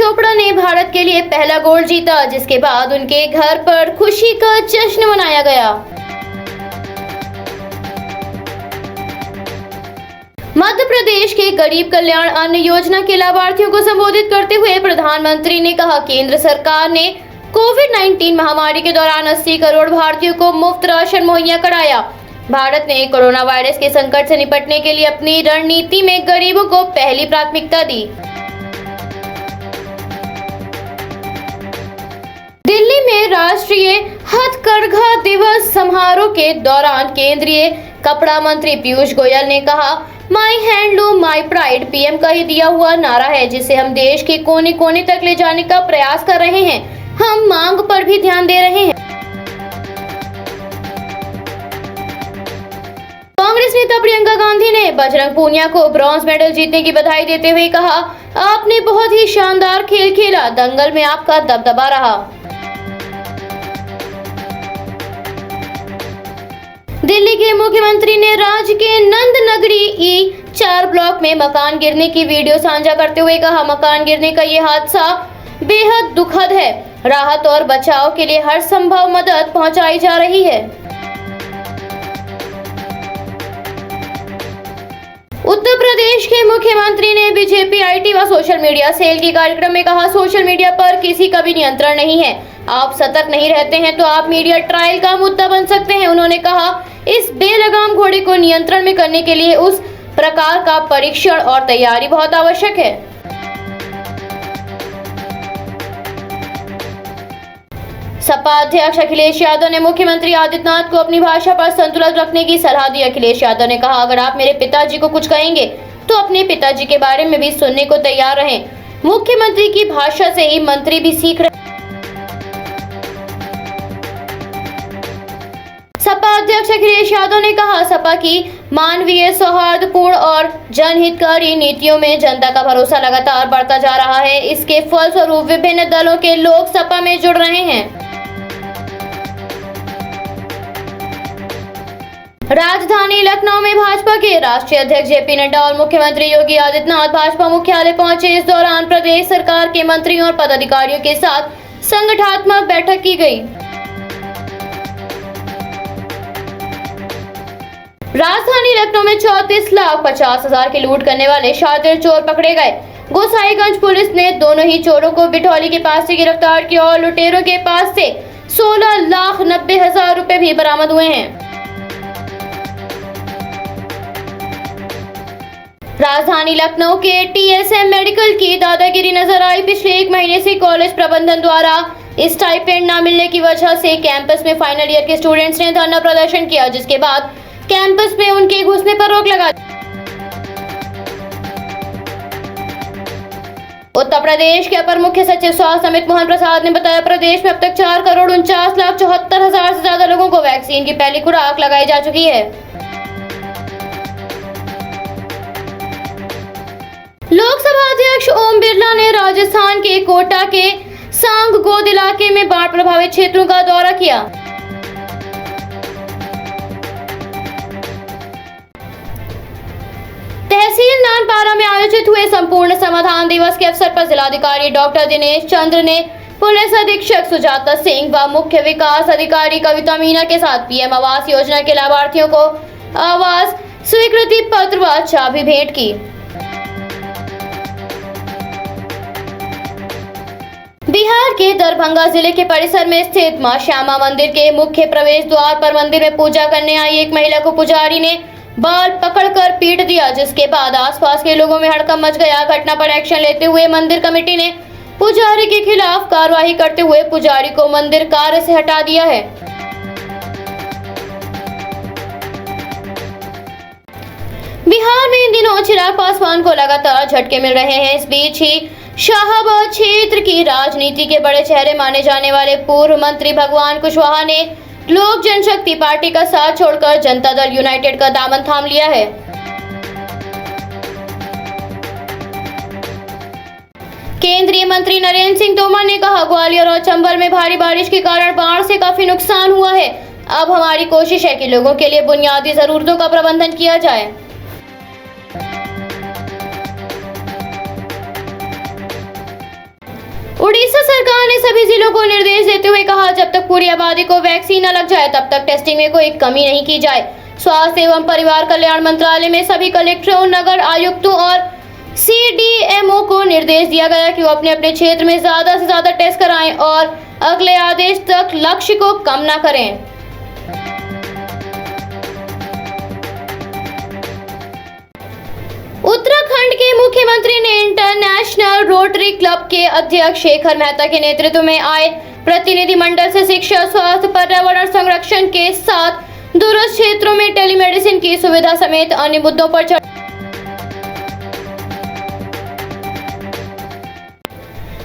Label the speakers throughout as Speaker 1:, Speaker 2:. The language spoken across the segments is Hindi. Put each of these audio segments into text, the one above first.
Speaker 1: चोपड़ा ने भारत के लिए पहला गोल्ड जीता, जिसके बाद उनके घर पर खुशी का जश्न मनाया गया। मध्य प्रदेश के गरीब कल्याण अन्न योजना के लाभार्थियों को संबोधित करते हुए प्रधानमंत्री ने कहा, केंद्र सरकार ने कोविड-19 महामारी के दौरान 80 करोड़ भारतीयों को मुफ्त राशन मुहैया कराया। भारत ने कोरोना वायरस के संकट से निपटने के लिए अपनी रणनीति में गरीबों को पहली प्राथमिकता दी। दिल्ली में राष्ट्रीय हथकरघा दिवस समारोह के दौरान केंद्रीय कपड़ा मंत्री पीयूष गोयल ने कहा, माई हैंडलूम माई प्राइड पीएम का ही दिया हुआ नारा है, जिसे हम देश के कोने कोने तक ले जाने का प्रयास कर रहे हैं। हम मांग पर भी ध्यान दे रहे हैं। कांग्रेस नेता प्रियंका गांधी ने बजरंग पूनिया को ब्रॉन्ज मेडल जीतने की बधाई देते हुए कहा, आपने बहुत ही शानदार खेल खेला, दंगल में आपका दबदबा रहा। दिल्ली के मुख्यमंत्री ने राज्य के नंद नगरी E4 ब्लॉक में मकान गिरने की वीडियो साझा करते हुए कहा, मकान गिरने का ये हादसा बेहद दुखद है। राहत और बचाव के लिए हर संभव मदद पहुंचाई जा रही है। उत्तर प्रदेश के मुख्यमंत्री ने बीजेपी IT व सोशल मीडिया सेल के कार्यक्रम में कहा, सोशल मीडिया पर किसी का भी नियंत्रण नहीं है। आप सतर्क नहीं रहते हैं तो आप मीडिया ट्रायल का मुद्दा बन सकते हैं। उन्होंने कहा, इस बेलगाम घोड़े को नियंत्रण में करने के लिए उस प्रकार का परीक्षण और तैयारी बहुत आवश्यक है। सपा अध्यक्ष अखिलेश यादव ने मुख्यमंत्री आदित्यनाथ को अपनी भाषा पर संतुलन रखने की सलाह दी। अखिलेश यादव ने कहा, अगर आप मेरे पिताजी को कुछ कहेंगे तो अपने पिताजी के बारे में भी सुनने को तैयार रहें। मुख्यमंत्री की भाषा से ही मंत्री भी सीख रहे। सपा अध्यक्ष अखिलेश यादव ने कहा, सपा की मानवीय, सौहार्दपूर्ण और जनहितकारी नीतियों में जनता का भरोसा लगातार बढ़ता जा रहा है। इसके फलस्वरूप विभिन्न दलों के लोग सपा में जुड़ रहे हैं। राजधानी लखनऊ में भाजपा के राष्ट्रीय अध्यक्ष JP नड्डा और मुख्यमंत्री योगी आदित्यनाथ भाजपा मुख्यालय पहुंचे। इस दौरान प्रदेश सरकार के मंत्रियों और पदाधिकारियों के साथ संगठनात्मक बैठक की गई। राजधानी लखनऊ में 34,50,000 की लूट करने वाले शातिर चोर पकड़े गए। गोसाईगंज पुलिस ने दोनों ही चोरों को बिठौली के पास से गिरफ्तार किया और लुटेरों के पास से 16,90,000 रुपए भी बरामद हुए हैं। राजधानी लखनऊ के TSM मेडिकल की दादागिरी नजर आई। पिछले 1 महीने से कॉलेज प्रबंधन द्वारा स्टाइपेंड न मिलने की वजह से कैंपस में फाइनल ईयर के स्टूडेंट्स ने धरना प्रदर्शन किया, जिसके बाद कैंपस में उनके घुसने पर रोक लगा। उत्तर प्रदेश के अपर मुख्य सचिव स्वास्थ्य अमित मोहन प्रसाद ने बताया, प्रदेश में अब तक 4,49,74,000 से ज्यादा लोगों को वैक्सीन की पहली खुराक लगाई जा चुकी है। लोकसभा अध्यक्ष ओम बिरला ने राजस्थान के कोटा के सांगगोद इलाके में बाढ़ प्रभावित क्षेत्रों का दौरा किया। तहसील नानपारा में आयोजित हुए संपूर्ण समाधान दिवस के अवसर पर जिलाधिकारी डॉक्टर दिनेश चंद्र ने पुलिस अधीक्षक सुजाता सिंह व मुख्य विकास अधिकारी कविता मीना के साथ PM आवास योजना के लाभार्थियों को आवास स्वीकृति पत्र व चाबी भेंट की। बिहार के दरभंगा जिले के परिसर में स्थित मां श्यामा मंदिर के मुख्य प्रवेश द्वार पर मंदिर में पूजा करने आई एक महिला को पुजारी ने बाल पकड़कर पीट दिया, जिसके बाद आसपास के लोगों में हड़कंप मच गया। घटना पर एक्शन लेते हुए मंदिर कमेटी ने पुजारी के खिलाफ कार्रवाई करते हुए पुजारी को मंदिर कार्य से हटा दिया है। बिहार में इन दिनों चिराग पासवान को लगातार झटके मिल रहे हैं। इस बीच ही शाहाबाद क्षेत्र की राजनीति के बड़े चेहरे माने जाने वाले पूर्व मंत्री भगवान कुशवाहा ने लोक जनशक्ति पार्टी का साथ छोड़कर जनता दल यूनाइटेड का दामन थाम लिया है। केंद्रीय मंत्री नरेंद्र सिंह तोमर ने कहा, ग्वालियर और चंबल में भारी बारिश के कारण बाढ़ से काफी नुकसान हुआ है। अब हमारी कोशिश है कि लोगों के लिए बुनियादी जरूरतों का प्रबंधन किया जाए। उड़ीसा सरकार ने सभी जिलों को निर्देश देते हुए कहा, जब तक पूरी आबादी को वैक्सीन न लग जाए तब तक टेस्टिंग में कोई कमी नहीं की जाए। स्वास्थ्य एवं परिवार कल्याण मंत्रालय में सभी कलेक्टरों, नगर आयुक्तों और CDMO को निर्देश दिया गया कि वो अपने अपने क्षेत्र में ज्यादा से ज्यादा टेस्ट कराएं और अगले आदेश तक लक्ष्य को कम न करें। उत्तराखंड के मुख्यमंत्री ने इंटरनेशनल रोटरी क्लब के अध्यक्ष शेखर मेहता के नेतृत्व में आए प्रतिनिधिमंडल से शिक्षा, स्वास्थ्य, पर्यावरण संरक्षण के साथ दूरस्थ क्षेत्रों में टेलीमेडिसिन की सुविधा समेत अन्य मुद्दों पर चर्चा।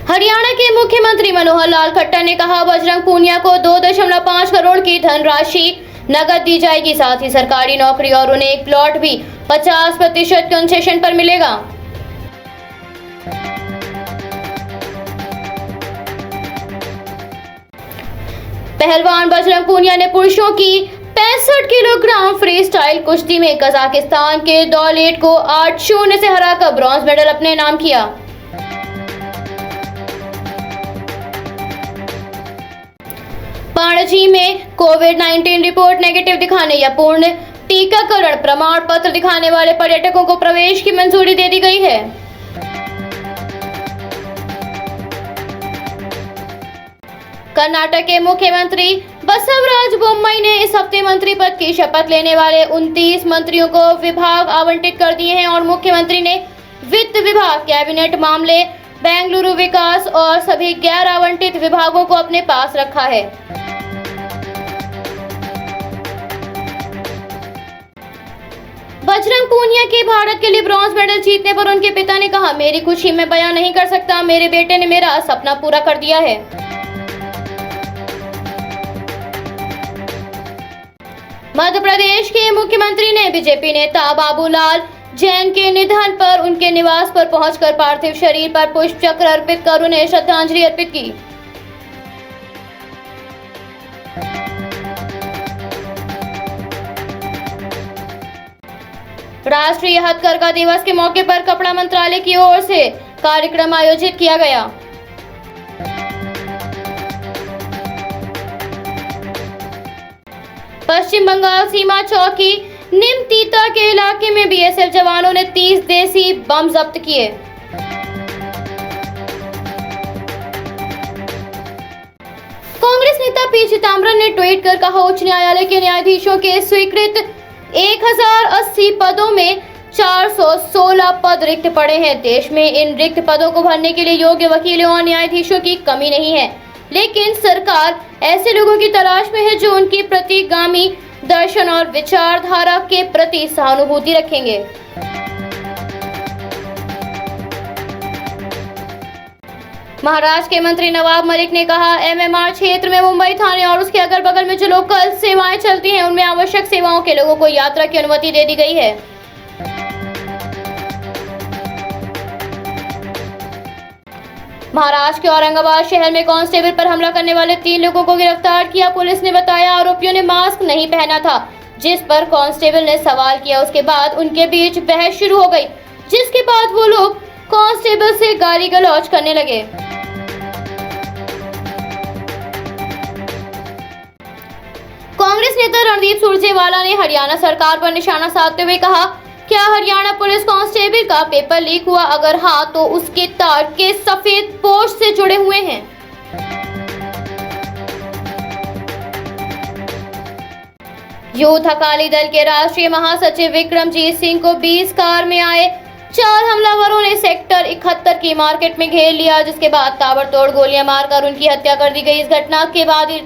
Speaker 1: हरियाणा के मुख्यमंत्री मनोहर लाल खट्टर ने कहा, बजरंग पूनिया को 2.5 करोड़ की धनराशि नकद दी जाएगी। साथ ही सरकारी नौकरी और उन्हें एक प्लॉट भी 50% कंसेशन पर मिलेगा। पहलवान बजरंग पूनिया ने पुरुषों की 65 किलोग्राम फ्री स्टाइल कुश्ती में कजाकिस्तान के दौलेट को 8-0 से हराकर ब्रॉन्ज मेडल अपने नाम किया। पणजी में कोविड-19 रिपोर्ट नेगेटिव दिखाने या पूर्ण टीकाकरण प्रमाण पत्र दिखाने वाले पर्यटकों को प्रवेश की मंजूरी दे दी गई है। कर्नाटक के मुख्यमंत्री बसवराज बोम्मई ने इस हफ्ते मंत्री पद की शपथ लेने वाले 29 मंत्रियों को विभाग आवंटित कर दिए हैं और मुख्यमंत्री ने वित्त विभाग, कैबिनेट मामले, बेंगलुरु विकास और सभी गैर आवंटित विभागों को अपने पास रखा है। बजरंग पूनिया के भारत के लिए ब्रॉन्ज मेडल जीतने पर उनके पिता ने कहा, मेरी खुशी मैं बयां नहीं कर सकता। मेरे बेटे ने मेरा सपना पूरा कर दिया है। मध्य प्रदेश के मुख्यमंत्री ने बीजेपी नेता बाबूलाल जैन के निधन पर उनके निवास पर पहुंचकर पार्थिव शरीर पर पुष्प चक्र अर्पित कर उन्हें श्रद्धांजलि अर्पित की। राष्ट्रीय हथकरघा दिवस के मौके पर कपड़ा मंत्रालय की ओर से कार्यक्रम आयोजित किया गया। पश्चिम बंगाल सीमा चौकी निमतीता के इलाके में BSF जवानों ने 30 देसी बम जब्त किए। कांग्रेस नेता पी चिदंबरम ने ट्वीट कर कहा, उच्च न्यायालय के न्यायाधीशों के स्वीकृत 1080 पदों में 416 पद रिक्त पड़े हैं। देश में इन रिक्त पदों को भरने के लिए योग्य वकीलों और न्यायाधीशों की कमी नहीं है, लेकिन सरकार ऐसे लोगों की तलाश में है जो उनकी प्रतिगामी दर्शन और विचारधारा के प्रति सहानुभूति रखेंगे। महाराष्ट्र के मंत्री नवाब मलिक ने कहा, MMR क्षेत्र में मुंबई थाने और उसके अगल बगल में जो लोकल सेवाएं चलती हैं उनमें आवश्यक सेवाओं के लोगों को यात्रा की अनुमति दे दी गई है। महाराष्ट्र के औरंगाबाद शहर में कांस्टेबल पर हमला करने वाले 3 लोगों को गिरफ्तार किया। पुलिस ने बताया, आरोपियों ने मास्क नहीं पहना था, जिस पर कांस्टेबल ने सवाल किया। उसके बाद उनके बीच बहस शुरू हो गई, जिसके बाद वो लोग कांस्टेबल से गाली गलौज करने लगे। कांग्रेस नेता रणदीप सुरजेवाला ने हरियाणा सरकार पर निशाना साधते हुए कहा, क्या हरियाणा पुलिस कांस्टेबल का पेपर लीक हुआ? अगर हाँ, तो उसके तार के सफेद पोस्ट से जुड़े हुए हैं। यूथ अकाली दल के राष्ट्रीय महासचिव विक्रमजीत सिंह को 20 कार में आए 4 हमलावरों ने सेक्टर 71 की मार्केट में घेर लिया, जिसके बाद ताबड़तोड़ गोलियां मारकर उनकी हत्या कर दी गई। इस घटना के बाद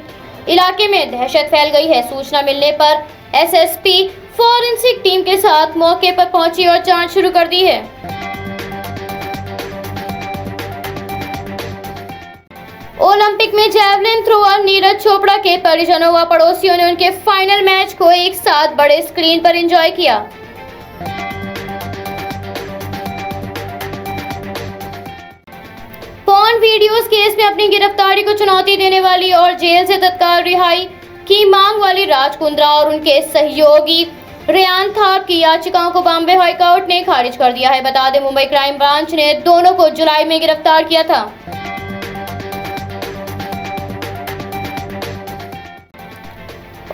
Speaker 1: इलाके में दहशत फैल गई है। सूचना मिलने पर SSP फॉरेंसिक टीम के साथ मौके पर पहुंची और जांच शुरू कर दी है। ओलंपिक में जैवलिन थ्रोअर नीरज चोपड़ा के परिजनों व पड़ोसियों ने उनके फाइनल मैच को एक साथ बड़े स्क्रीन पर एंजॉय किया। पॉर्न वीडियोस केस में अपनी गिरफ्तारी को चुनौती देने वाली और जेल से तत्काल रिहाई की मांग वाली राज कुंद्रा और उनके सहयोगी रेयान थार की याचिकाओं को बॉम्बे हाई कोर्ट ने खारिज कर दिया है। बता दें, मुंबई क्राइम ब्रांच ने दोनों को जुलाई में गिरफ्तार किया था।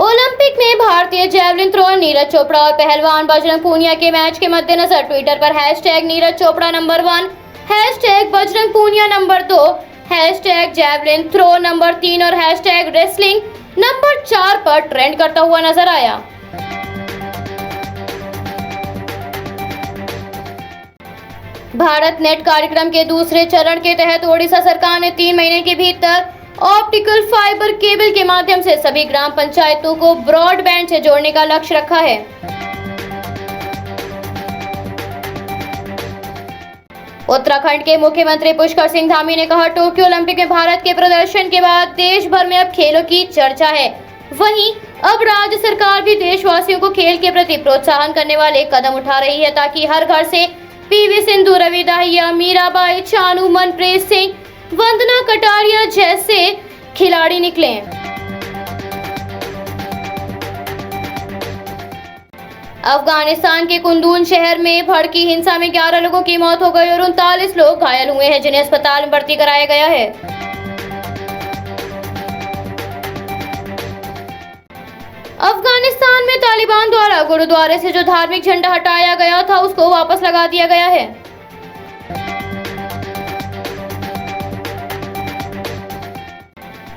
Speaker 1: ओलंपिक में भारतीय जैवलिन थ्रोअर नीरज चोपड़ा और पहलवान बजरंग पूनिया के मैच के मद्देनजर ट्विटर पर hashtag Neeraj Chopra number 1, hashtag Bajrang Punia number 2, hashtag javelin throw number 3 और हैशटैग रेसलिंग नंबर 4 पर ट्रेंड करता हुआ नजर आया। भारत नेट कार्यक्रम के दूसरे चरण के तहत ओडिशा सरकार ने 3 महीने के भीतर ऑप्टिकल फाइबर केबल के माध्यम से सभी ग्राम पंचायतों को ब्रॉडबैंड से जोड़ने का लक्ष्य रखा है। उत्तराखंड के मुख्यमंत्री पुष्कर सिंह धामी ने कहा, टोक्यो ओलंपिक में भारत के प्रदर्शन के बाद देश भर में अब खेलों की चर्चा है। वहीं अब राज्य सरकार भी देशवासियों को खेल के प्रति प्रोत्साहन करने वाले कदम उठा रही है ताकि हर घर से पीवी सिंधु, रवि दाहिया, मीराबाई चानू, मनप्रीत सिंह, वंदना कटारिया जैसे खिलाड़ी निकले। अफगानिस्तान के कुंदून शहर में भड़की हिंसा में 11 लोगों की मौत हो गई और 39 लोग घायल हुए हैं, जिन्हें अस्पताल में भर्ती कराया गया है। अफगानिस्तान में तालिबान द्वारा गुरुद्वारे से जो धार्मिक झंडा हटाया गया था उसको वापस लगा दिया गया है।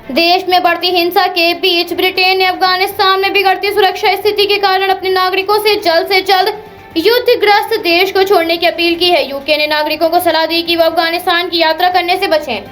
Speaker 1: देश में बढ़ती हिंसा के बीच ब्रिटेन ने अफगानिस्तान में बिगड़ती सुरक्षा स्थिति के कारण अपने नागरिकों से जल्द युद्धग्रस्त देश को छोड़ने की अपील की है। यूके ने नागरिकों को सलाह दी कि वो अफगानिस्तान की यात्रा करने से बचें।